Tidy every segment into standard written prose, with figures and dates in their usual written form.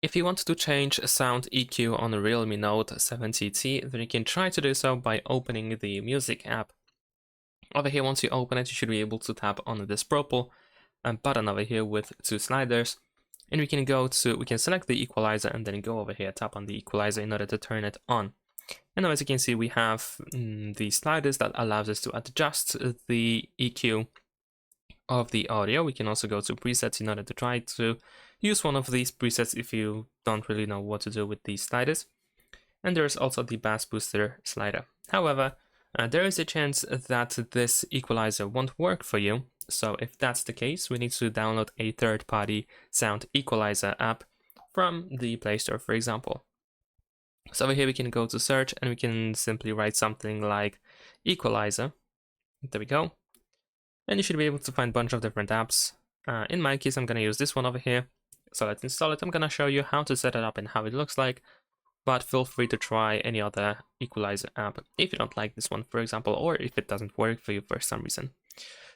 If you want to change sound EQ on the Realme Note 70T, then you can try to do so by opening the music app. Over here, once you open it, you should be able to tap on this purple button over here with two sliders. And we can select the equalizer and then go over here, tap on the equalizer in order to turn it on. And now as you can see, we have the sliders that allows us to adjust the EQ of the audio. We can also go to presets in order to try to use one of these presets if you don't really know what to do with these sliders. And there's also the bass booster slider. However, there is a chance that this equalizer won't work for you. So if that's the case, we need to download a third-party sound equalizer app from the Play Store, for example. So over here we can go to search and we can simply write something like equalizer. There we go. And you should be able to find a bunch of different apps. In my case, I'm going to use this one over here. So let's install it. I'm going to show you how to set it up and how it looks like. But feel free to try any other equalizer app if you don't like this one, for example, or if it doesn't work for you for some reason.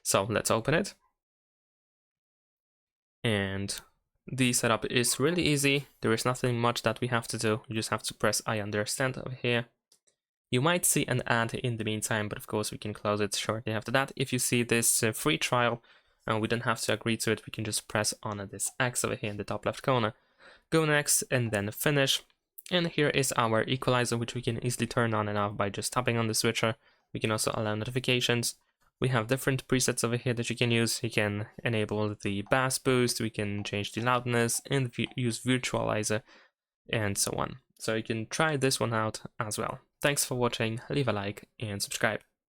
So let's open it. And the setup is really easy. There is nothing much that we have to do. You just have to press I understand over here. You might see an ad in the meantime, but of course we can close it shortly after that. If you see this free trial, we don't have to agree to it. We can just press on this X over here in the top left corner. Go next and then finish. And here is our equalizer, which we can easily turn on and off by just tapping on the switcher. We can also allow notifications. We have different presets over here that you can use. You can enable the bass boost, we can change the loudness, and use virtualizer, and so on. So you can try this one out as well. Thanks for watching, leave a like and subscribe.